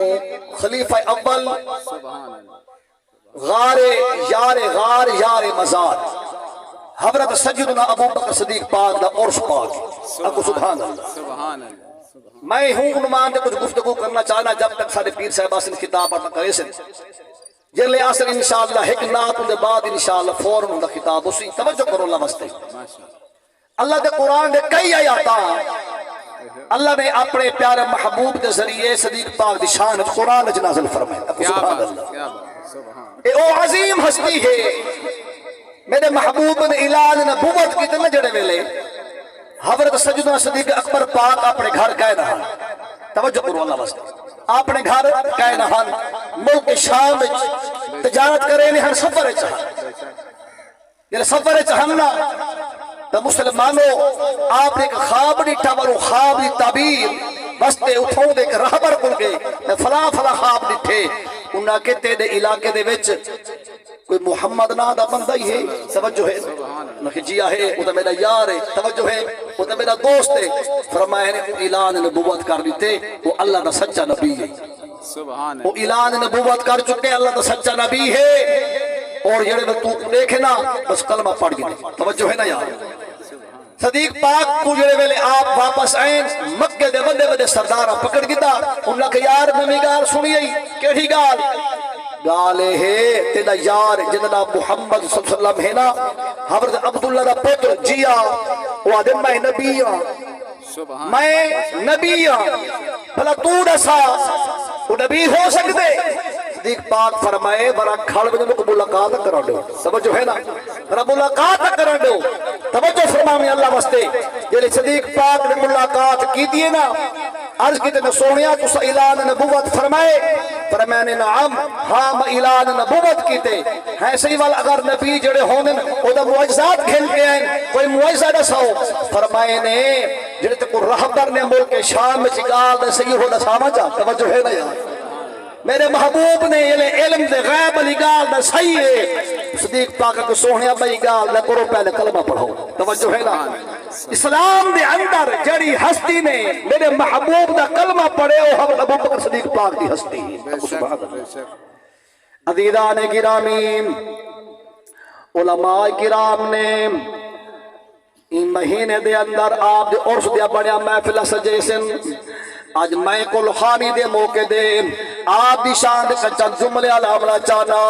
خلیفہ اول غار یار مزار حضرت سیدنا ابو بکر صدیق پاک دا عرس پاک اکو سبحان اللہ۔ میں ہوں عنوان دے کچھ گفتگو کرنا چاہنا جب تک سارے پیر صاحب آسن خطاب آتا کرے سے جلے آسن انشاءاللہ ایک نات دے بعد انشاءاللہ فوراں دا خطاب اسی توجہ کرو اللہ واسطے۔ اللہ دے قرآن دے کئی آیاتاں اللہ نے اپنے پیارے محبوب دے ذریعے صدیق پاک دی شان قرآن وچ نازل فرمایا۔ سبحان اللہ۔ اے او عظیم ہستی ہے میرے محبوب نے اعلان نبوت کی تے جڑے ویلے حضرت سیدنا صدیق اکبر پاک اپنے گھر گئے نہان، توجہ کرو اللہ واسطے، اپنے گھر گئے نہان، ملک شام وچ تجارت کرے نہیں ہن سفر وچ جڑے سفر وچ ہن تو مسلمانوں آپ نے ایک خواب ڈٹھا ورو خواب دی تعبیر بستے اٹھاؤں دے ایک رہبر کل گئے فلاں فلاں خواب ڈٹھے انہاں کہتے دے علاقے دے وچ کوئی محمد نا دا بندہ ہی ہے، توجہ ہے نخجیہ ہے، وہ تو میرا یار ہے، توجہ ہے وہ تو میرا دوست ہے، فرمایا نے اعلان نبوت کر دیتے وہ اللہ دا سچا نبی ہے، وہ اعلان نبوت کر چکے اللہ دا سچا نبی ہے، اور یہ تو دیکھے نا بس کلمہ پڑھ گئے، توجہ ہے نا یار۔ صدیق پاک کو جڑے ویلے آپ واپس آئیں مکے دے بندے بندے سردارہ پکڑ گیا انہاں کہ یار نمی گال سنی آئی کیڑی گال گالے ہے تینا یار جننا محمد صلی اللہ علیہ وسلم ہے نا حضرت عبداللہ دا پتر جیا وہ آدم میں نبی ہاں میں نبی ہاں بھلا تو نسا وہ نبی ہو سکتے صدیق پاک فرمائے برا کھڑ میں نے ملاقات کرا دو، سمجھو ہے نا برا ملاقات کرا دو، توجہ فرمامی اللہ واسطے جیلے صدیق پاک نے ملاقات کی دیئے نا عرض کی تے سونیا تو اعلان نبوت فرمائے فرمانے نعم ہاں میں اعلان نبوت کی تے ہیں صحیح والا اگر نبی جڑے ہونے او دا معجزات کھیل کے آئیں کوئی معجزہ نہ ساؤ فرمائے نے جڑے تے کو رہبر نے ملک شام میں چکال دے صحیح ہو نہ سامجھا، توجہ ہے نا یار میرے محبوب نے یہ علم دے غیب علی گال دا صحیح ہے صدیق پاک کو سوہنیا بھائی گال نہ کرو پہلے کلمہ پڑھو، توجہ ہے نا اسلام دے اندر جڑی ہستی نے میرے محبوب دا کلمہ پڑھے او حضرت ابو بکر صدیق پاک دی ہستی عزیزان گرامی علماء کرام نے ان مہینے دے اندر آپ دے عرس دیا بڑیا محفلہ سجے سن آج میں کل خانی دے موقع دے آپ دی شان دے چند جملے علامنا چانا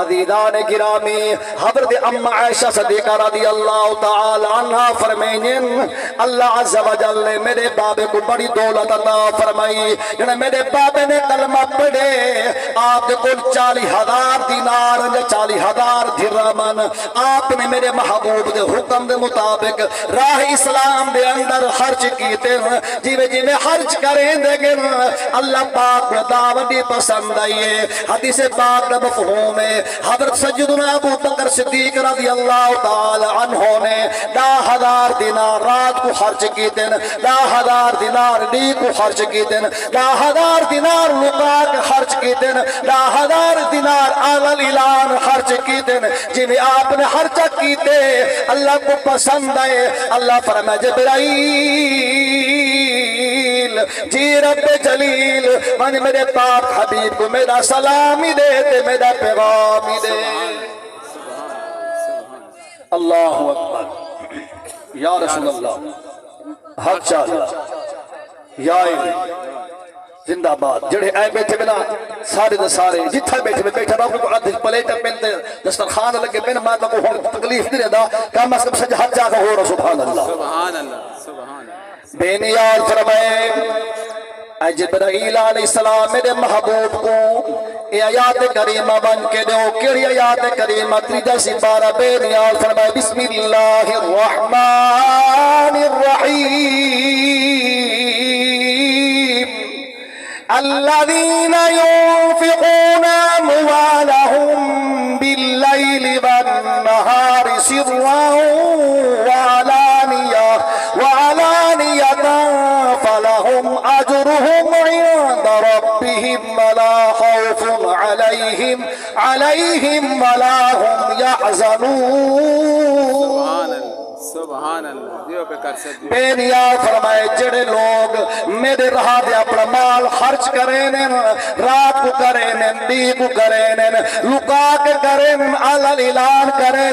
عزیزان گرامی حضرت ام عائشہ صدیقہ رضی اللہ تعالی عنہ فرمائیں اللہ عز و جل نے میرے بابے کو بڑی دولت عطا فرمائی یعنی میرے بابے نے کلمہ پڑھے آپ دے کل 40,000 دینار یا 40,000 درہم آپ نے میرے محبوب دے حکم دے مطابق راہ اسلام دے اندر خرچ کیتے جیوے جیوے خرچ کرے اللہ پاک دعوت بھی پسند آئیے حدیث پاک کا مفہوم ہے حضرت سیدنا ابو بکر صدیق رضی اللہ تعالی عنہ نے 10,000 دینار رات کو خرچ کی دن 10,000 دینار لی کو خرچ کی دن 10,000 دینار لقا کے خرچ کی دن 10,000 دینار اعلی اعلان خرچ کی دن جنہیں آپ نے خرچہ کیتے اللہ کو پسند آئے اللہ فرمائے جبرائیل جی رب جلیل من میرے پاک حبیب کو میرا سلامی دے تے میرا پیغامی دے اللہ اکبر یا رسول اللہ حق چاہتا یا زندہ باد جڑے آئے بیٹھے بنا سارے دے سارے جتھا بیٹھے بیٹھے رہا کو عدد پلیٹا پہنتے دسترخوان لگے بین ماتا کو ہون تکلیف نہیں رہا کام اس کب سجھ حد جاگا ہو رہا سبحان اللہ سبحان اللہ سبحان اللہ بین یار فرمائے جبرائیل علیہ السلام میرے محبوب کو اے آیات کریمہ بن کے دو کیڑی آیات کریمہ تریجہ سپارہ بین یار فرمائے بسم اللہ الرحمن الرحیم الذين ينفقون أموالهم بالليل والنهار سرا وعلانية فلهم أجرهم عند ربهم ولا خوف عليهم ولا هم يحزنون سبحان اللہ دیو پہ کر سکتے بے نیاز فرمائے جڑے لوگ میرے راہ دے اپنا مال خرچ کریں رات کو کریں دی کو کریں لکا کے کریں اعلان اعلان کریں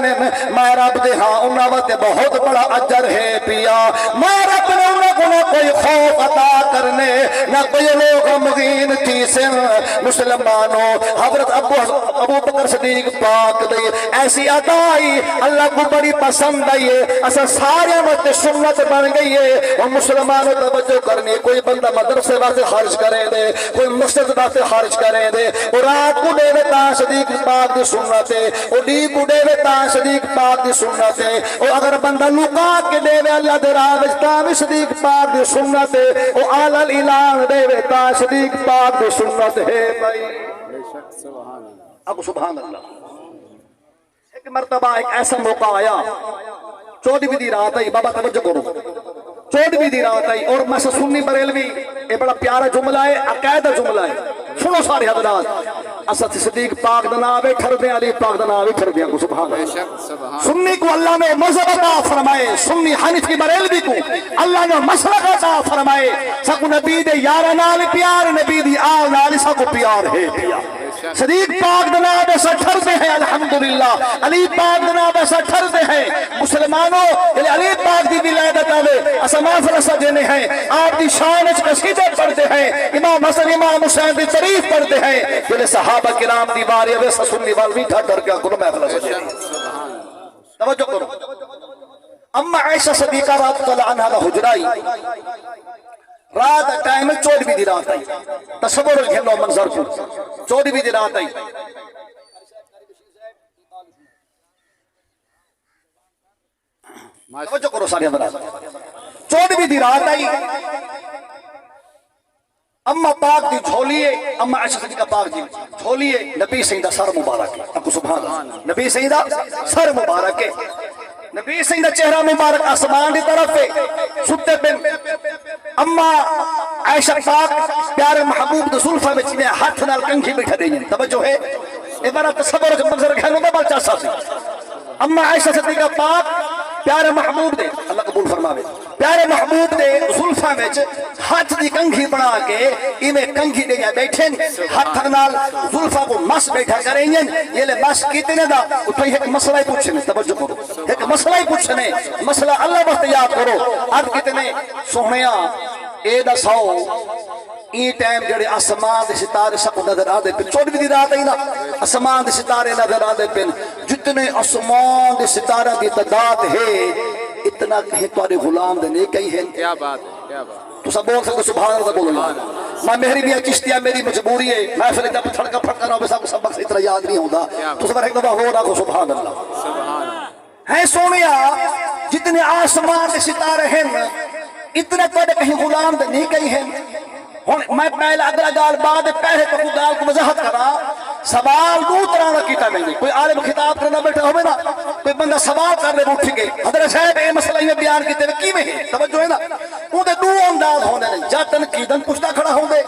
میں رب دے ہاں انہاں واسطے بہت بڑا اجر ہے پیا میں رب نے انہاں کو نہ کوئی خوف عطا کرنے نہ کوئی لوگ مغین تھی سن مسلمانوں حضرت ابو بکر صدیق پاک دی ایسی ادائی اللہ کو بڑی پسند آئی ہے اسا سارے وقت سنت بن گئی ہے اور مسلمانوں توجہ کرنی کوئی بندہ مدرسے واسطے خرچ کرے دے کوئی مسجد واسطے خرچ کرے دے اور رات کو دے تا صدیق پاک دی سنت ہے اور دی کو دے تا صدیق پاک دی سنت ہے اور اگر بندہ لکا کے دے اللہ دے راہ وچ تا بھی صدیق پاک دی سنت ہے اور اعلان اعلان دے تا صدیق پاک دی سنت ہے بھائی بے شک سبحان اللہ اب سبحان اللہ ایک مرتبہ ایک ایسا موقع آیا 14ویں دی رات آئی بابا توجہ کرو 14ویں دی رات آئی اور میں سنی بریلوی یہ بڑا پیارا جملہ ہے عقیدہ جملہ ہے سنو سارے حضرات اسد صدیق پاک دا نام ہے ٹھر دیں علی پاک دا نام ہے ٹھر دیں کو سبحان اللہ سنی کو اللہ نے مذہب عطا فرمائے سنی حنفی بریلوی کو اللہ نے مسلک عطا فرمائے سکو نبی دے یار نال پیار نبی دی آل نال سکو پیار ہے صدیق پاک دا نام ایسا ٹھر دے ہیں الحمدللہ علی پاک دا نام ایسا ٹھر دے ہیں مسلمانوں علی پاک دی ولادت آوے اسا محفل سجنے ہیں آپ دی شان اچ قصیدے پڑھتے ہیں امام حسن امام حسین دی تعریف پڑھتے ہیں پھر صحابہ کرام دی باری اوے سنی وال میٹھا ڈر کے کو محفل سجنے توجہ کرو اما عائشہ صدیقہ رضی اللہ عنہا دا حجرائی رات ٹائم 14ویں دی رات آئی تصور گھنو منظر کو 14ویں دی رات آئی توجہ کرو سارے حضرات 14ویں دی رات آئی اما پاک دی جھولیے اما عائشہ صدیقہ پاک دی جھولیے نبی سیدہ سر مبارک ہے اب سبحان اللہ نبی سیدہ سر مبارک ہے نبی سیدہ چہرہ مبارک آسمان دی طرف ہے ستے بن اما عائشہ پاک پیارے محبوب دے زلفاں وچ نے ہاتھ نال کنگھی بٹھا دیں توجہ ہے اے بڑا تصور کے منظر گھنوں دا بچا سا سی اما عائشہ صدیقہ پاک پیارے محبوب دے اللہ قبول فرماوے پیارے محبوب دے زلفاں وچ ہاتھ دی کنگھی بنا کے ایویں کنگھی دے بیٹھے ہاتھ نال زلفاں کو مس بیٹھا کریں یہ لے مس کتنے دا اٹھے ایک مسئلہ ہی پوچھنے توجہ کرو ایک مسئلہ ہی پوچھنے مسئلہ اللہ واسطے یاد کرو اب کتنے سونیا اے دا سو ای ٹائم جڑے آسمان دے ستارے سب نظر آدے پن 14ویں دی رات آئی نا آسمان دے ستارے نظر آدے پن جتنے آسمان دے ستارہ دی تعداد ہے اتنا کہیں تمہارے غلام دے نہیں کہیں ہیں کیا بات ہے کیا بات تو سب بول سکتے سبحان اللہ بولو اللہ میں میری بھی چشتیہ میری مجبوری ہے میں پھر جب تھڑکا پھڑکا رہا ہوں بس آپ کو سبق سے اتنا یاد نہیں ہوتا تو سب ایک دفعہ ہو رہا کو سبحان اللہ سبحان اللہ ہے سونیا جتنے آسمان دے ستارے ہیں اتنے تمہارے کہیں غلام دے نہیں کہیں ہیں میں پہلے اگلا گال بعد پہلے تو گال کو وضاحت کرا سوال دو طرح کا کیتا نہیں کوئی عالم خطاب کرنا بیٹھا ہوئے نا کوئی بندہ سوال کرنے اٹھ گئے حضرت صاحب اے مسئلہ یہ بیان کیتے ہوئے کی میں ہے توجہ ہے نا وہ دے دو انداز ہونے نہیں جا تنقیدن پوچھتا کھڑا ہوں دے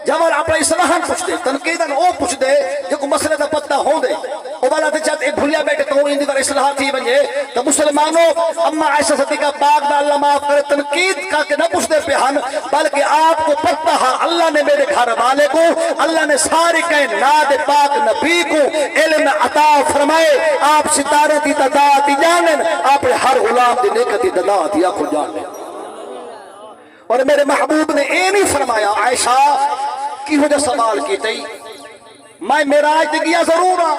جب اپنا اصلاحاً پوچھ دے تنقیدن او پوچھ دے جو کو مسئلہ دا پتہ ہوں دے او والا تے چاہتے ایک بھولیا بیٹھے تو اندی پر اصلاح تھی بنجے تو مسلمانوں اما عائشہ صدیقہ پاک دا اللہ معاف کرے تنقید کا کہ نہ پوچھ دے پہن بلکہ آپ کو پتہ ہے اللہ نے میرے گھر والے کو اللہ نے سارے کائنات پاک نبی کو علم عطا فرمائے آپ ستارے دی تعداد جانن آپ ہر غلام دی نیکت دی تعداد یا کو جانن اور میرے محبوب نے اے نہیں فرمایا عائشہ کی ہو جو سوال کی تئی میں معراج تے گیا ضرور ہاں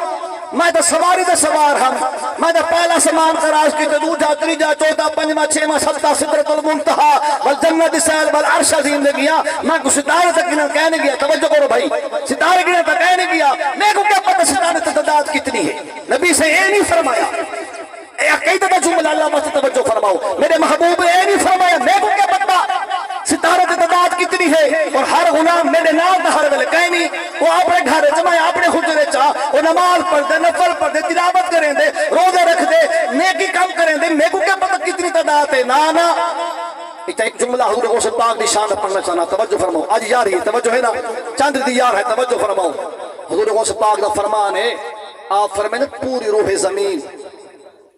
میں تو سواری تے سوار ہم میں تو پہلا سامان خراج کی تے دوجا تریجا چوتھا پنجواں چھواں ستواں سدرۃ المنتہا والجنت سیل والعرش عظیم نے گیا میں کو ستارے تک گنا کہنے گیا توجہ کرو بھائی ستارے گنا تک کہنے گیا میں کو کیا پتہ ستارے کی تعداد کتنی ہے نبی سے اے نہیں فرمایا اے عقیدہ جملہ اللہ مست توجہ فرماؤ میرے محبوب نے اے نہیں فرمایا میں کو کیا پتہ ستارے کی تعداد کتنی ہے اور ہر غلام میرے نام دا ہر ویلے کہیں نہیں وہ اپنے گھر جمع اپنے حجرے چاہ وہ نماز پڑھ دے نفل پڑھ دے تلاوت کریں دے روزے رکھ دے نیکی کام کریں دے میرے کو کیا پتہ کتنی تعداد ہے نا ایک جملہ حضور غوث پاک دی شان پڑھنا چاہنا توجہ فرماؤ آج یار ہی توجہ ہے نا چاند دی یار ہے توجہ فرماؤ حضور غوث پاک دا فرمان ہے آپ فرمائیں پوری روح زمین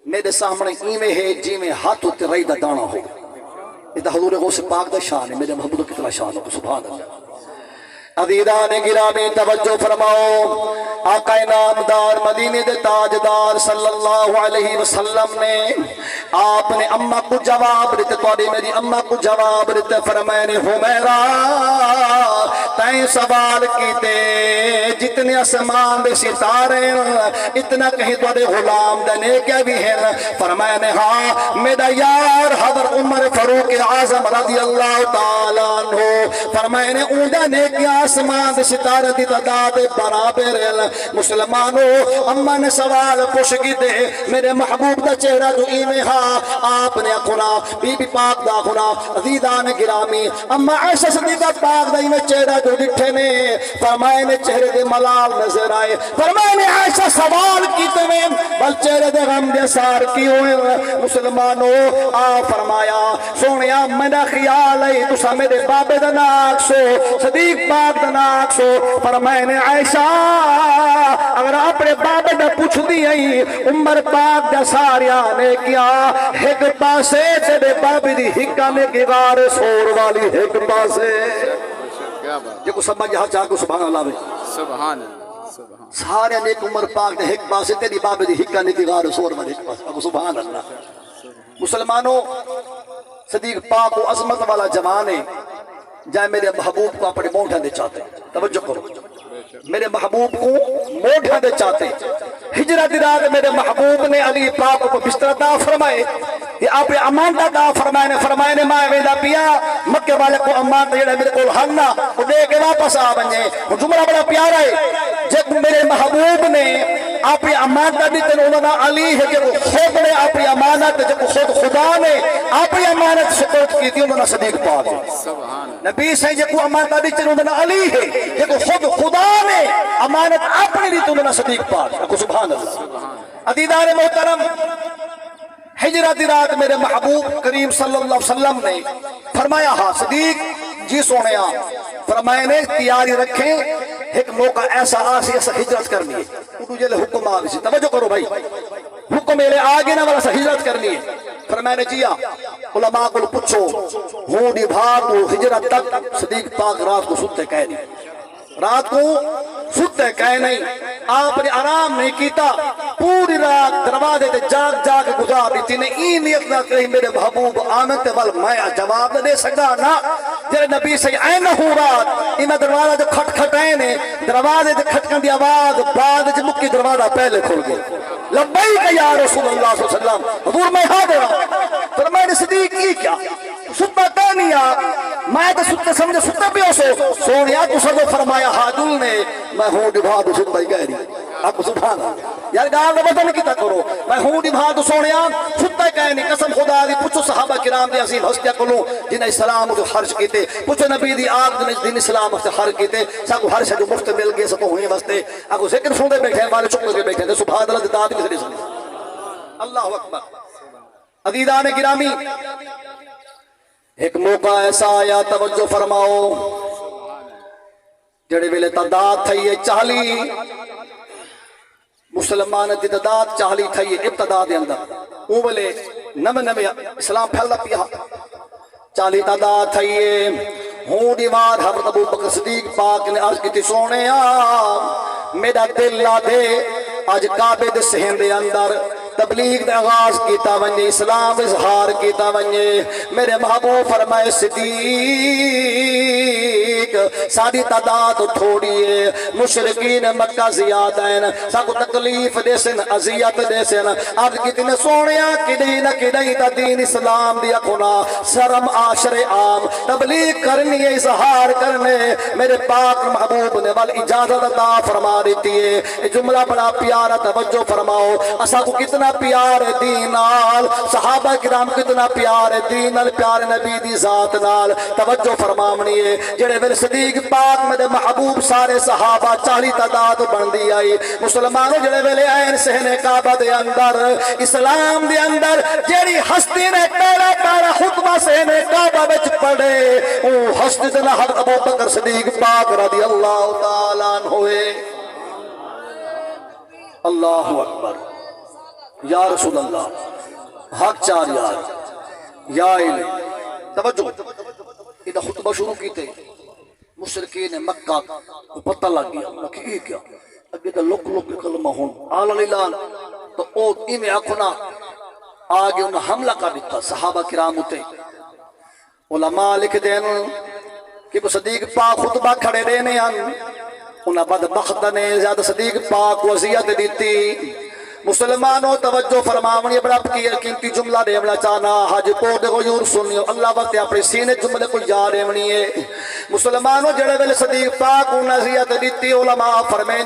میرے سامنے ایویں ہے جی میں ہاتھ تے رئی دا دانا ہو. یہ تو حضور غوث پاک دا شان ہے. میرے محبوب کا کتنا شان ہو. سبحان اللہ. عزیزان گرامی توجہ فرماؤ. آقا نامدار مدینے دے تاجدار صلی اللہ علیہ وسلم نے آپ نے اماں کو جواب دیتے. توڑی میری اماں کو جواب دیتے. فرمائے نے حمیرہ تائیں سوال کیتے جتنے اسمان دے ستارے اتنا کہیں توڑے غلام دنے کیا بھی ہیں. فرمائے نے ہاں میرا یار حضرت عمر فاروق اعظم رضی اللہ تعالیٰ عنہ. فرمائے نے اوندا نے کیا آسمان دے ستارے دی تعداد برابر. مسلمانوں اماں نے سوال پوچھ کی دے میرے محبوب دا چہرہ جو ایویں ہاں. آپ نے اکھنا بی بی پاک دا اکھنا. عزیزان گرامی اماں عائشہ صدیقہ پاک دا ایویں چہرہ جو ڈٹھے نے. فرمائے نے چہرے دے ملال نظر آئے. فرمائے نے عائشہ سوال کیتے میں بل چہرے دے غم دے سار کی ہوئے. مسلمانوں آ فرمایا سونیا میرا خیال ہے تسا میرے بابے دا ناک سو صدیق پاک دا ناک سو. فرمائے نے عائشہ اگر اپنے بابے دا پوچھ دی آئی عمر پاک دا ساریا نے کیا ایک پاسے تیرے بابے دی حکا میں کی غار سور والی ایک پاسے. کیا بات. یہ کو سمجھ یہاں چاہ کو سبحان اللہ میں سبحان اللہ. سبحان سارے نیک عمر پاک نے ایک پاسے تیری بابے دی حکا میں کی غار سور والی ایک پاسے. سبحان اللہ. مسلمانوں صدیق پاک و عظمت والا جوان ہے جائے میرے محبوب کو اپنے موٹھا دے چاہتے. توجہ کرو میرے محبوب کو موٹھا دے چاہتے. ہجرت رات میرے محبوب نے علی پاک کو بستر عطا فرمائے. یہ آپ امانت عطا فرمائے نے. فرمائے نے ماں ویدا پیا مکے والے کو امانت جڑا میرے کو ہننا وہ دے کے واپس آ بنے. جملہ بڑا پیارا ہے. جب میرے محبوب نے آپ امانت دی تے انہاں دا علی ہے جو خود نے آپ امانت جو خود خدا نے آپ امانت سپرد کی تھی انہاں صدیق پاک ہے. سبحان اللہ. نبی سے جو امانت دی تے انہاں دا علی ہے جو خود خدا نے امانت اپنی دی تے انہاں صدیق پاک ہے. سبحان اللہ. عزیزان محترم ہجرت رات میرے محبوب کریم صلی اللہ علیہ وسلم نے فرمایا ہاں صدیق جی سونیا. فرمائے نے تیاری رکھیں ایک موقع ایسا آسی ایسا ہجرت کرنی ہے. اردو جلے حکم آگے سے توجہ کرو بھائی حکم میرے آگے نہ والا سا ہجرت کرنی ہے. فرمائے نے جیا علماء کو پوچھو ہوں دی بھاگ ہجرت تک صدیق پاک رات کو ستے کہہ دی. رات کو ستے کہہ نہیں. آپ نے آرام نہیں کیتا. پوری رات دروازے تے جاگ جاگ گزار دی تھی نے این نیت نہ کہیں میرے محبوب آمد تے ول میں جواب نہ دے سکا نا. جڑے نبی سے این ہو رات اینا دروازہ جو کھٹ کھٹائے نے دروازے تے کھٹکن دی آواز بعد وچ مکی دروازہ پہلے کھل گیا. لبیک یا رسول اللہ صلی اللہ علیہ وسلم حضور میں حاضر ہوں. فرمائے صدیق کی کیا ستا کہنی میں تو ستا سمجھے ستا بھی ہو سو سونیا تو سب فرمایا حاضر نے میں ہوں ڈبھا دو ستا ہی کہہ رہی. آپ سبحان یار گال دا وطن کیتا کرو میں ہوں ڈبھا دو سونیا ستا ہی کہنی. قسم خدا دی پوچھو صحابہ کرام دی عظیم ہستیاں کولوں جنہیں اسلام کو خرچ کیتے. پوچھو نبی دی آگ دین اسلام سے خرچ کیتے. ساکو ہر شے جو مفت مل گئے سکو ہوئے واسطے اگو ذکر سوندے بیٹھے والے چپ کے بیٹھے سبحان اللہ دی ذات میں سے اللہ اکبر. عزیزان گرامی ایک موقع ایسا آیا توجہ فرماؤ جڑے ویلے تعداد تھئی ہے 40 مسلمان دی تعداد 40 تھئی ہے ابتدا دے اندر. اون ویلے نم اسلام پھیلدا پیا 40 تعداد تھئی ہے. ہوں دیوار حضرت ابو بکر صدیق پاک نے عرض کی سونیا میرا دل لا دے اج کعبے دے صحن دے اندر تبلیغ دے آغاز کیتا ونجے اسلام اظہار کیتا ونجے. میرے محبوب فرمائے صدیق ساری تعداد تھوڑی ہے مشرکین مکہ زیادہ ہیں ساکو تکلیف دے سن اذیت دے سن. عرض کی تین سونیا کدی نہ کدی تا دین اسلام دیا کھنا شرم عاشر عام تبلیغ کرنی ہے اظہار کرنے. میرے پاک محبوب نے بل اجازت عطا فرما دیتی ہے. جملہ بڑا پیارا توجہ فرماؤ. اسا کو کتنا پیار دین نال صحابہ کرام کتنا پیار دین نال پیار نبی دی ذات نال توجہ فرماونی ہے. جڑے ویلے صدیق پاک میرے محبوب سارے صحابہ 40 تعداد بندی آئی. مسلمانوں جڑے ویلے عین صحن کعبہ دے اندر اسلام دے اندر جیڑی ہستی نے پہلا پہلا خطبہ صحن کعبہ وچ پڑھے او ہستی تے حضرت ابو بکر صدیق پاک رضی اللہ تعالی عنہ ہوئے. اللہ اکبر یا رسول اللہ حق چار یار یا علم توجہ ادھا خطبہ شروع کی تھے مشرکین مکہ کو پتہ لگ گیا انہوں نے کہ یہ کیا اگر دا لوک لوک کلمہ ہون آل اعلان تو او ایمیں اکھنا آگے انہوں حملہ کر دیتا صحابہ کرام ہوتے علماء لکھ دین کہ وہ صدیق پاک خطبہ کھڑے دینے ہیں انہاں بدبخت نے زیادہ صدیق پاک وصیت دیتی مسلمانوں توجہ فرماونی بڑا قیمتی جملہ دیونا چاہنا حج پوٹ غیور سنیو اللہ وقت اپنے سینے جملے کو یاد دیونی ہے مسلمانوں جڑے ویلے صدیق پاک انہاں نصیحت دیتی علماء فرمائیں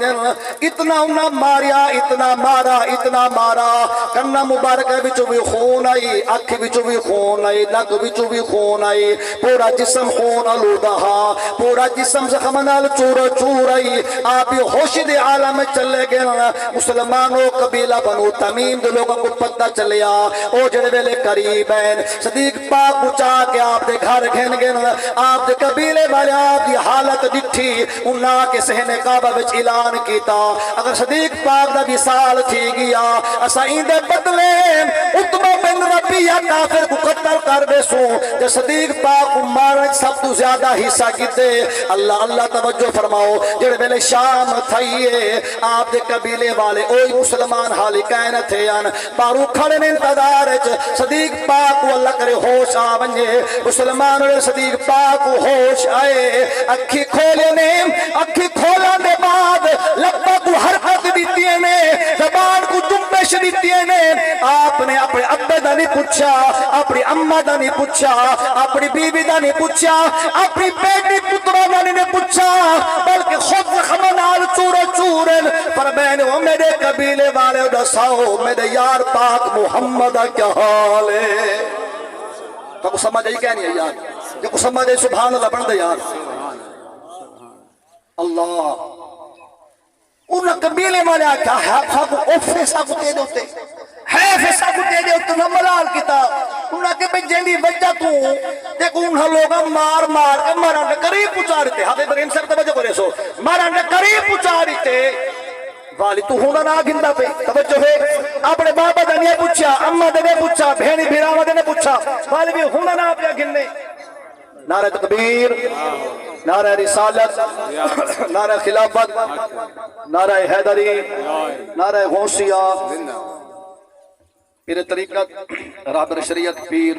اتنا انہاں ماریا اتنا مارا کنا مبارک وچوں بھی خون آئی اکھ وچوں بھی خون آئی نک وچوں بھی خون آئی پورا جسم خون آلودہ پورا جسم زخم نال چور آئی آپ ہوش دے عالم میں چلے گئے مسلمانوں قبیلہ بنو تمیم دے لوگوں کو پتہ چلیا او جڑے ویلے قریب ہیں صدیق پاک اچا کے آپ دے گھر گھن گئے آپ دے قبیلے والے آپ دی حالت ڈٹھی انہاں کے صحن کعبہ وچ اعلان کیتا اگر صدیق پاک دا وصال تھی گیا اسا ایندے بدلے عتبہ بن ربیعہ کافر کو قتل کر دے سو تے صدیق پاک کو مارن سب تو زیادہ حصہ کیتے اللہ توجہ فرماؤ جڑے ویلے شام تھئیے آپ دے قبیلے والے اوہی مسلمان حالی کہنے تھے بارو کھڑے نے انتظار صدیق پاک کو اللہ کرے ہوش آ بنجے مسلمان اور صدیق پاک کو ہوش آئے اکھی کھولے نے اکھی کھولا دے بعد لبا کو حرکت دیتی نے زبان کو جنبش دیتی نے آپ نے اپنے ابے دا نہیں پوچھا اپنی اماں دا نہیں پوچھا اپنی بیوی دا نہیں پوچھا اپنی بیٹی پتروں دا نہیں پوچھا بلکہ خود خمنال چورن فرمائے وہ میرے قبیلے والے دساؤ میرے یار پاک محمد کیا حال ہے تو کو سمجھ آئی کیا نہیں ہے یار جو کو سمجھ آئی سبحان اللہ بڑھ دے یار اللہ انہاں قبیلے والے آکھا ہے کو اوفیسا کو دے دوتے ہے فیسا کو دے دوتے نہ ملال کتاب انہاں کے بے جنڈی وجہ تو دیکھو انہاں لوگا مار کے مارا نے قریب پچھا رہتے حضرت ابراہیم صاحب توجہ کرے سو مارا نے قریب پچھا رہتے والی تو ہونا نہ گندہ پہ توجہ ہے اپنے بابا دا نہیں پوچھا اما دا نہیں پوچھا بہنی بھیراوہ دا نہیں پوچھا والی بھی ہونا نہ پہ گننے نعرہ تکبیر نعرہ رسالت نعرہ خلافت نعرہ حیدری نعرہ غوثیہ پیر طریقت رہبر شریعت پیر